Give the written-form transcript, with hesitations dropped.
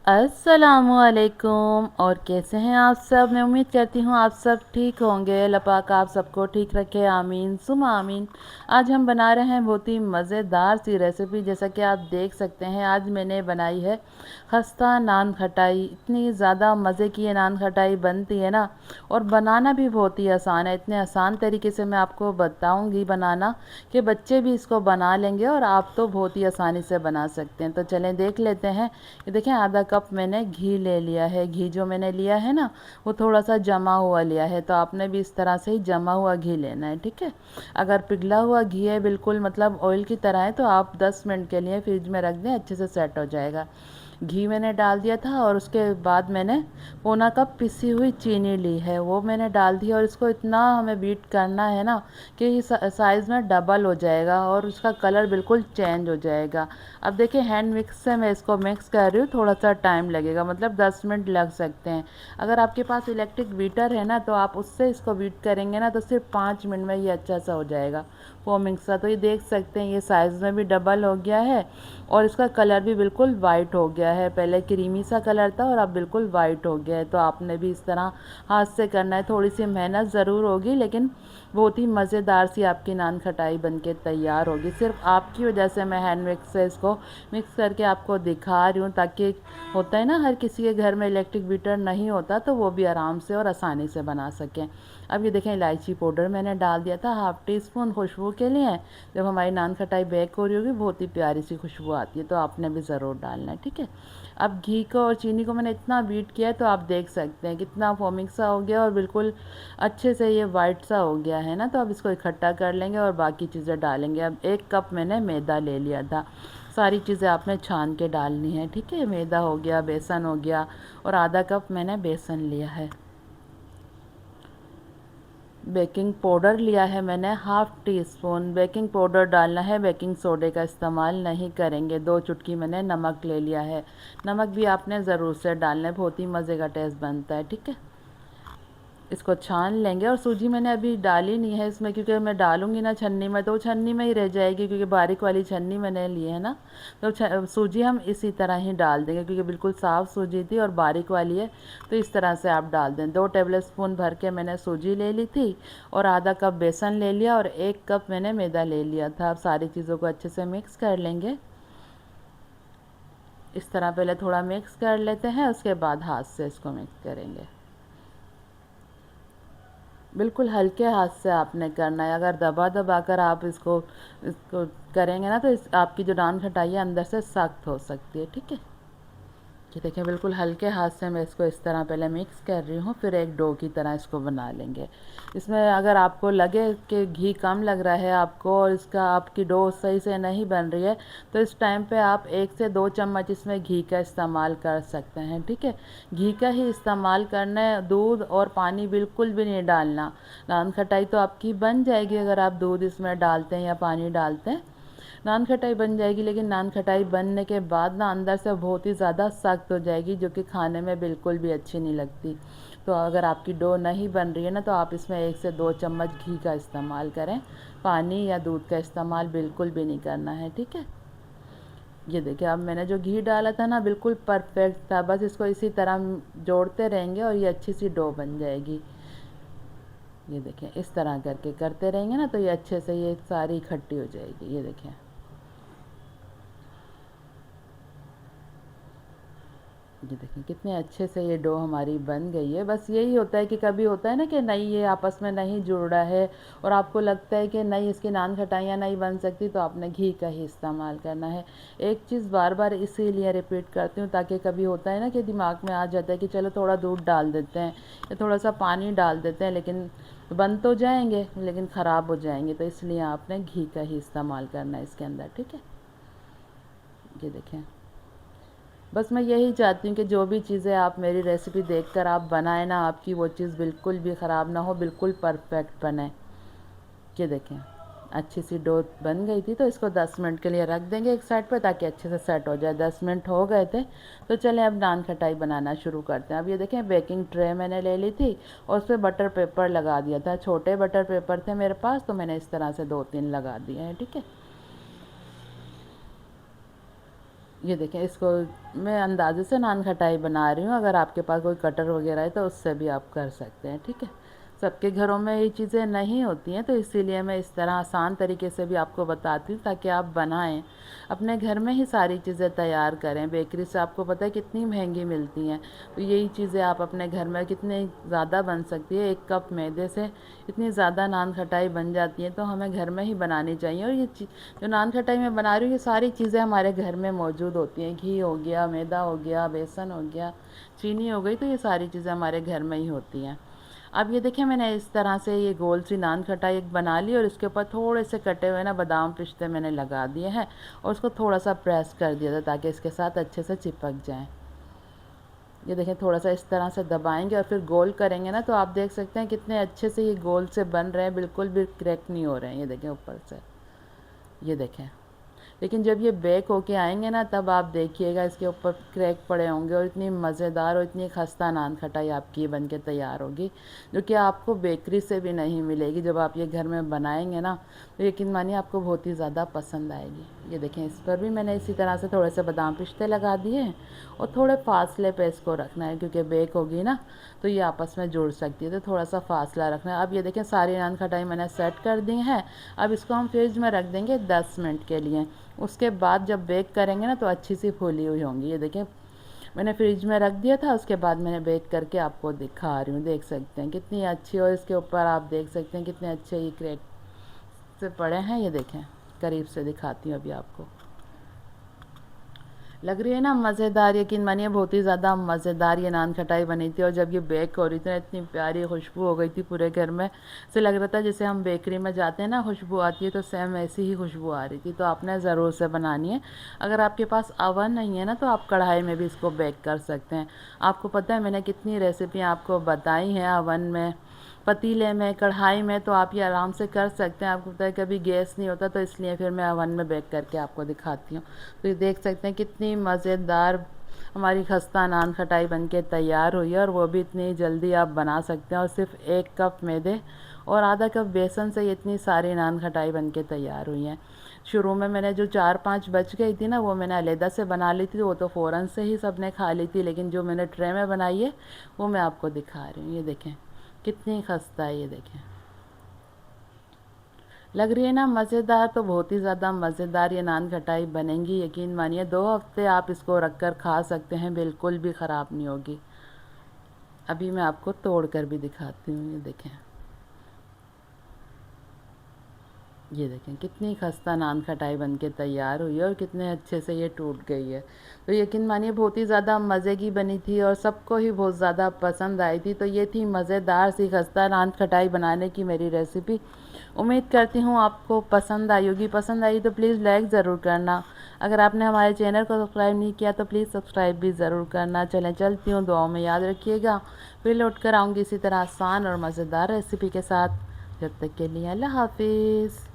अस्सलामुअलैकुम। और कैसे हैं आप सब। मैं उम्मीद करती हूँ आप सब ठीक होंगे। अल्लाह पाक आप सबको ठीक रखे, आमीन सुमा आमीन। आज हम बना रहे हैं बहुत ही मज़ेदार सी रेसिपी। जैसा कि आप देख सकते हैं, आज मैंने बनाई है खस्ता नान खटाई। इतनी ज़्यादा मज़े की ये नान खटाई बनती है ना, और बनाना भी बहुत ही आसान है। इतने आसान तरीके से मैं आपको बताऊँगी बनाना कि बच्चे भी इसको बना लेंगे और आप तो बहुत ही आसानी से बना सकते हैं। तो चलें देख लेते हैं। ये देखें, आधा कप मैंने घी ले लिया है। घी जो मैंने लिया है ना, वो थोड़ा सा जमा हुआ लिया है। तो आपने भी इस तरह से ही जमा हुआ घी लेना है, ठीक है। अगर पिघला हुआ घी है, बिल्कुल मतलब ऑयल की तरह है, तो आप 10 मिनट के लिए फ्रिज में रख दें, अच्छे से सेट हो जाएगा। घी मैंने डाल दिया था और उसके बाद मैंने पौना कप पिसी हुई चीनी ली है, वो मैंने डाल दी। और इसको इतना हमें बीट करना है ना कि ये साइज़ में डबल हो जाएगा और उसका कलर बिल्कुल चेंज हो जाएगा। अब देखिए, हैंड मिक्स से मैं इसको मिक्स कर रही हूँ। थोड़ा सा टाइम लगेगा, मतलब 10 मिनट लग सकते हैं। अगर आपके पास इलेक्ट्रिक बीटर है ना, तो आप उससे इसको बीट करेंगे ना, तो सिर्फ 5 मिनट में ये अच्छा सा हो जाएगा फोमिंग सा। तो ये देख सकते हैं, ये साइज़ में भी डबल हो गया है और इसका कलर भी बिल्कुल वाइट हो गया है। पहले क्रीमी सा कलर था और अब बिल्कुल वाइट हो गया है। तो आपने भी इस तरह हाथ से करना है। थोड़ी सी मेहनत ज़रूर होगी, लेकिन बहुत ही मज़ेदार सी आपकी नान खटाई बनके तैयार होगी। सिर्फ आपकी वजह से मैं हैंड मिक्स से इसको मिक्स करके आपको दिखा रही हूँ, ताकि होता है ना, हर किसी के घर में इलेक्ट्रिक बीटर नहीं होता, तो वो भी आराम से और आसानी से बना सकें। अब ये देखें, इलायची पाउडर मैंने डाल दिया था हाफ़ टी स्पून खुशबू के लिए। जब हमारी नान खटाई बेक हो रही होगी, बहुत ही प्यारी सी खुशबू आती है। तो आपने भी ज़रूर डालना है, ठीक है। अब घी को और चीनी को मैंने इतना बीट किया है, तो आप देख सकते हैं कितना फोमिंग सा हो गया और बिल्कुल अच्छे से ये वाइट सा हो गया है ना। तो अब इसको इकट्ठा कर लेंगे और बाकी चीज़ें डालेंगे। अब 1 कप मैंने मैदा ले लिया था। सारी चीज़ें आपने छान के डालनी है, ठीक है। मैदा हो गया, बेसन हो गया, और आधा कप मैंने बेसन लिया है। बेकिंग पाउडर लिया है मैंने half tea spoon. Baking powder डालना है, बेकिंग सोडे का इस्तेमाल नहीं करेंगे। 2 चुटकी मैंने नमक ले लिया है। नमक भी आपने ज़रूर से डालना है, बहुत ही मज़े का टेस्ट बनता है, ठीक है। इसको छान लेंगे। और सूजी मैंने अभी डाली नहीं है इसमें, क्योंकि मैं डालूंगी ना छन्नी में, तो वो छन्नी में ही रह जाएगी, क्योंकि बारीक वाली छन्नी मैंने ली है ना। तो सूजी हम इसी तरह ही डाल देंगे, क्योंकि बिल्कुल साफ़ सूजी थी और बारीक वाली है, तो इस तरह से आप डाल दें। 2 टेबल स्पून भर के मैंने सूजी ले ली थी और आधा कप बेसन ले लिया और 1 कप मैंने मैदा ले लिया था। अब सारी चीज़ों को अच्छे से मिक्स कर लेंगे। इस तरह पहले थोड़ा मिक्स कर लेते हैं, उसके बाद हाथ से इसको मिक्स करेंगे। बिल्कुल हल्के हाथ से आपने करना है। अगर दबा दबा कर आप इसको इसको करेंगे ना, तो आपकी जो नान खटाई है अंदर से सख्त हो सकती है, ठीक है। ये देखिए, बिल्कुल हल्के हाथ से मैं इसको इस तरह पहले मिक्स कर रही हूँ, फिर एक डो की तरह इसको बना लेंगे। इसमें अगर आपको लगे कि घी कम लग रहा है आपको और इसका आपकी डो सही से नहीं बन रही है, तो इस टाइम पे आप 1 से 2 चम्मच इसमें घी का इस्तेमाल कर सकते हैं, ठीक है। घी का ही इस्तेमाल करना है, दूध और पानी बिल्कुल भी नहीं डालना। नान खटाई तो आपकी बन जाएगी अगर आप दूध इसमें डालते हैं या पानी डालते हैं। नान खटाई बन जाएगी, लेकिन नान खटाई बनने के बाद ना अंदर से बहुत ही ज़्यादा सख्त हो जाएगी, जो कि खाने में बिल्कुल भी अच्छी नहीं लगती। तो अगर आपकी डो नहीं बन रही है ना, तो आप इसमें 1 से 2 चम्मच घी का इस्तेमाल करें। पानी या दूध का इस्तेमाल बिल्कुल भी नहीं करना है, ठीक है। ये देखिए, अब मैंने जो घी डाला था ना, बिल्कुल परफेक्ट था। बस इसको इसी तरह जोड़ते रहेंगे और ये अच्छी सी डो बन जाएगी। ये देखें, इस तरह करके करते रहेंगे ना, तो ये अच्छे से ये सारी इकट्ठी हो जाएगी। ये देखें, ये देखिए कितने अच्छे से ये डो हमारी बन गई है। बस यही होता है कि कभी होता है ना कि नहीं, ये आपस में नहीं जुड़ रहा है और आपको लगता है कि नहीं, इसकी नान खटाइयाँ नहीं बन सकती, तो आपने घी का ही इस्तेमाल करना है। एक चीज़ बार बार इसीलिए रिपीट करती हूँ, ताकि कभी होता है ना कि दिमाग में आ जाता है कि चलो थोड़ा दूध डाल देते हैं या थोड़ा सा पानी डाल देते हैं, लेकिन बन तो जाएंगे लेकिन ख़राब हो जाएंगे। तो इसलिए आपने घी का ही इस्तेमाल करना है इसके अंदर, ठीक है। ये देखें, बस मैं यही चाहती हूँ कि जो भी चीज़ें आप मेरी रेसिपी देखकर आप बनाएं ना, आपकी वो चीज़ बिल्कुल भी ख़राब ना हो, बिल्कुल परफेक्ट बने। ये देखें, अच्छी सी डो बन गई थी, तो इसको 10 मिनट के लिए रख देंगे एक साइड पर, ताकि अच्छे से सेट हो जाए। 10 मिनट हो गए थे, तो चलें अब नान खटाई बनाना शुरू करते हैं। अब ये देखें, बेकिंग ट्रे मैंने ले ली थी और उस पर बटर पेपर लगा दिया था। छोटे बटर पेपर थे मेरे पास, तो मैंने इस तरह से 2-3 लगा दिए हैं, ठीक है। ये देखें, इसको मैं अंदाजे से नान खटाई बना रही हूँ। अगर आपके पास कोई कटर वगैरह है तो उससे भी आप कर सकते हैं, ठीक है। सबके घरों में ये चीज़ें नहीं होती हैं, तो इसीलिए मैं इस तरह आसान तरीके से भी आपको बताती हूँ ताकि आप बनाएं, अपने घर में ही सारी चीज़ें तैयार करें। बेकरी से आपको पता है कितनी महंगी मिलती हैं, तो यही चीज़ें आप अपने घर में कितनी ज़्यादा बन सकती है। 1 कप मैदे से इतनी ज़्यादा नान खटाई बन जाती है, तो हमें घर में ही बनानी चाहिए। और ये जो नान खटाई मैं बना रही हूँ, ये सारी चीज़ें हमारे घर में मौजूद होती हैं। घी हो गया, मैदा हो गया, बेसन हो गया, चीनी हो गई, तो ये सारी चीज़ें हमारे घर में ही होती हैं। अब ये देखिए, मैंने इस तरह से ये गोल सी नान खटाई एक बना ली और इसके ऊपर थोड़े से कटे हुए ना बादाम पिस्ते मैंने लगा दिए हैं और उसको थोड़ा सा प्रेस कर दिया था ताकि इसके साथ अच्छे से चिपक जाएं। ये देखें, थोड़ा सा इस तरह से दबाएंगे और फिर गोल करेंगे ना, तो आप देख सकते हैं कितने अच्छे से ये गोल से बन रहे हैं, बिल्कुल भी क्रैक नहीं हो रहे हैं। ये देखें ऊपर से, ये देखें। लेकिन जब ये बेक होके आएंगे ना, तब आप देखिएगा इसके ऊपर क्रैक पड़े होंगे और इतनी मज़ेदार और इतनी खस्ता नान खटाई आपकी बन के तैयार होगी, जो कि आपको बेकरी से भी नहीं मिलेगी। जब आप ये घर में बनाएंगे ना, तो यकीन मानिए आपको बहुत ही ज़्यादा पसंद आएगी। ये देखें, इस पर भी मैंने इसी तरह से थोड़े से बादाम पिस्ते लगा दिए हैं और थोड़े फासले पे इसको रखना है, क्योंकि बेक होगी ना तो ये आपस में जुड़ सकती है, तो थोड़ा सा फासला रखना है। अब ये देखें, सारी नान खटाई मैंने सेट कर दी है। अब इसको हम फ्रिज में रख देंगे 10 मिनट के लिए। उसके बाद जब बेक करेंगे ना, तो अच्छी सी फूली हुई होंगी। ये देखें, मैंने फ्रिज में रख दिया था, उसके बाद मैंने बेक करके आपको दिखा रही हूँ। देख सकते हैं कितनी अच्छी, और इसके ऊपर आप देख सकते हैं कितने अच्छे ये क्रैक से पड़े हैं। ये देखें, करीब से दिखाती हूँ अभी आपको। लग रही है ना मज़ेदार, यकीन मानिए बहुत ही ज़्यादा मज़ेदार ये नान खटाई बनी थी। और जब ये बेक हो रही थी ना, इतनी प्यारी खुशबू हो गई थी पूरे घर में, से लग रहा था जैसे हम बेकरी में जाते हैं ना, खुशबू आती है, तो सेम ऐसी ही खुशबू आ रही थी। तो आपने ज़रूर से बनानी है। अगर आपके पास अवन नहीं है ना, तो आप कढ़ाई में भी इसको बेक कर सकते हैं। आपको पता है मैंने कितनी रेसिपियाँ आपको बताई हैं अवन में, पतीले में, कढ़ाई में, तो आप ये आराम से कर सकते हैं। आपको पता है कभी गैस नहीं होता, तो इसलिए फिर मैं अवन में बेक करके आपको दिखाती हूँ। तो ये देख सकते हैं कितनी मज़ेदार हमारी खस्ता नान खटाई बनके तैयार हुई है, और वो भी इतनी जल्दी आप बना सकते हैं। और सिर्फ 1 कप मैदे और आधा कप बेसन से ये इतनी सारी नान खटाई बनके तैयार हुई हैं। शुरू में मैंने जो 4-5 बच गई थी ना, वो मैंने अलहदा से बना ली थी, वो तो फ़ौरन से ही सबने खा ली थी। लेकिन जो मैंने ट्रे में बनाई है वो मैं आपको दिखा रही हूँ। ये देखें कितनी खस्ता है, ये देखें। लग रही है ना मज़ेदार, तो बहुत ही ज़्यादा मज़ेदार ये नान खटाई बनेंगी। यकीन मानिए 2 हफ्ते आप इसको रख कर खा सकते हैं, बिल्कुल भी ख़राब नहीं होगी। अभी मैं आपको तोड़ कर भी दिखाती हूँ। ये देखें, ये देखें कितनी खस्ता नान खटाई बन के तैयार हुई है और कितने अच्छे से ये टूट गई है। तो यकीन मानिए बहुत ही ज़्यादा मज़े की बनी थी और सबको ही बहुत ज़्यादा पसंद आई थी। तो ये थी मज़ेदार सी खस्ता नान खटाई बनाने की मेरी रेसिपी। उम्मीद करती हूँ आपको पसंद आई होगी। पसंद आई तो प्लीज़ लाइक ज़रूर करना। अगर आपने हमारे चैनल को सब्सक्राइब नहीं किया तो प्लीज़ सब्सक्राइब भी ज़रूर करना। चलें चलती हूँ, दुआओं में याद रखिएगा। फिर लौट कर आऊँगी इसी तरह आसान और मज़ेदार रेसिपी के साथ। जब तक के लिए अल्लाह हाफिज़।